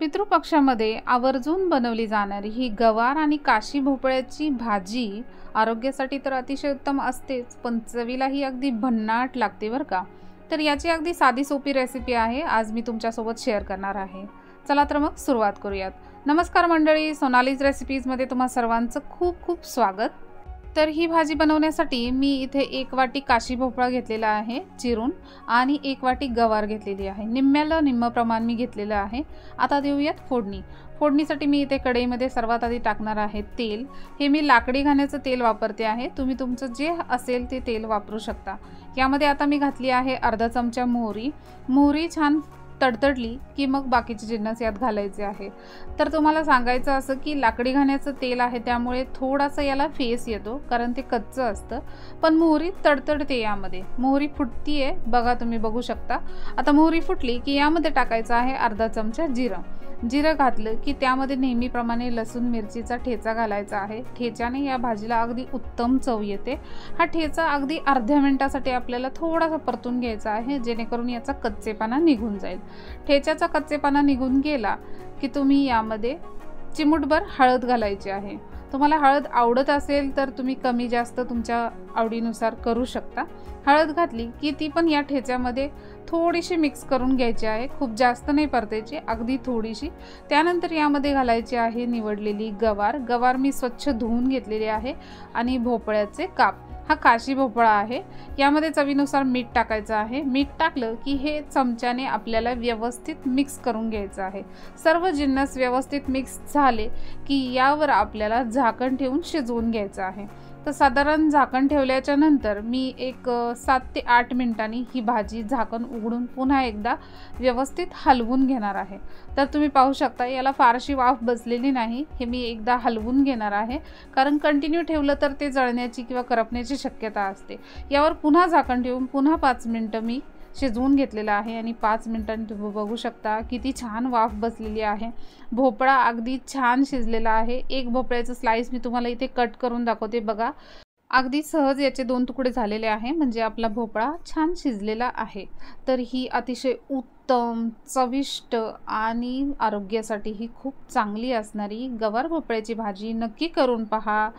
पितृपक्षामध्ये आवर्जून बनवली जाणारी ही गवार आणि काशी भोपळ्याची भाजी आरोग्यासाठी तर अतिशय उत्तम असतेच, पण चवीलाही अगदी भन्नाट लागते बरं का। तर याची अगदी साधी सोपी रेसिपी आहे आज मी तुमच्यासोबत शेअर करणार आहे। चला तर मग सुरुवात करूयात। नमस्कार मंडळी, सोनालीज रेसिपीजमध्ये तुम्हा सर्वांचं खूप खूप स्वागत। तर ही भाजी बनवण्यासाठी मी इथे 1 वाटी काशी भोपळा घेतलेला आहे चिरून आणि 1 वाटी गवार घेतलेली आहे। निम्म्याला निम्म प्रमाण मी घेतलेलं आहे। आता देऊयात फोडणी। फोडणीसाठी मी इथे कढईमध्ये सर्वात आधी टाकणार आहे तेल। हे मी लाकडी घाण्याचं तेल वापरते आहे, तुम्ही तुमचं जे असेल ते तेल वापरू शकता। यामध्ये आता मी घातली आहे अर्धा चमचा मोहरी। मोहरी छान तडतडली की मग बाकीचे जिन्नस यात घालायचे आहे। तर तुम्हाला सांगायचं असं की लाकडी घाण्याचं तेल आहे त्यामुळे थोडासा याला फेस येतो, कारण ते कच्चं असतं, पण मोहरी तडतडते। यामध्ये मोहरी फुटतीये बघा, तुम्ही बघू शकता। आता मोहरी फुटली की यामध्ये टाकायचं आहे अर्धा चमचा जिरं। जिरं घातलं की त्यामध्ये नेहमीप्रमाणे लसूण मिरचीचा ठेचा घालायचा आहे। ठेच्याने या भाजीला अगदी उत्तम चव येते। हा ठेचा अगदी अर्ध्या मिनिटासाठी आपल्याला थोडासा परतून घ्यायचा आहे, जेणेकरून याचा कच्चेपणा निघून जाईल। ठेच्याचा कच्चेपणा निघून गेला की तुम्ही यामध्ये चिमूटभर हळद घालायची आहे। तुम्हाला हळद आवडत असेल तर तुम्ही कमी जास्त तुमच्या आवडीनुसार करू शकता। हळद घातली की ती पण या ठेच्यामध्ये थोडीशी मिक्स करून घ्यायची आहे, खूप जास्त नाही परतायची, अगदी थोडीशी। त्यानंतर यामध्ये घालायची आहे निवडलेली गवार। गवार मी स्वच्छ धुवून घेतलेली आहे आणि भोपळ्याचे काप। हा काशी भोपळा आहे। यामध्ये चवीनुसार मीठ टाकायचं आहे। मीठ टाकलं की हे चमच्याने आपल्याला व्यवस्थित मिक्स करून घ्यायचं आहे। सर्व जिन्नस व्यवस्थित मिक्स झाले की यावर आपल्याला झाकण ठेवून शिजवून घ्यायचं आहे। तर साधारण झाकण ठेवल्याच्या नंतर मी एक 7 ते 8 मिनिटांनी ही भाजी झाकण उघडून पुन्हा एकदा व्यवस्थित हलवून घेणार आहे। तर तुम्ही पाहू शकता याला फारशी वाफ बसलेली नाही। हे मी एकदा हलवून घेणार आहे, कारण कंटिन्यू ठेवलं तर ते जळण्याची किंवा करपण्याची शक्यता असते। यावर पुन्हा झाकण ठेवून पुन्हा 5 मिनिटं मी शिजवून घेतलेला आहे आणि 5 मिनिटांनी तुम्ही बघू शकता किती छान वाफ बसलेली आहे। भोपळा अगदी छान शिजलेला आहे। एक भोपळ्याचं स्लाइस मी तुम्हाला इथे कट करून दाखवते बघा। अगदी सहज याचे 2 तुकडे झालेले आहे, म्हणजे आपला भोपळा छान शिजलेला आहे। तर ही अतिशय उत्तम, चविष्ट आणि आरोग्यासाठीही खूप चांगली असणारी गवार भोपळ्याची भाजी नक्की करून पहा।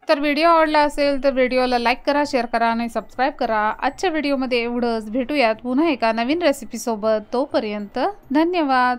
तर व्हिडिओ आवडला असेल तर व्हिडिओला लाईक करा, शेअर करा आणि सबस्क्राईब करा। आजच्या व्हिडिओमध्ये एवढंच। भेटूयात पुन्हा एका नवीन रेसिपी सोबत। तोपर्यंत धन्यवाद।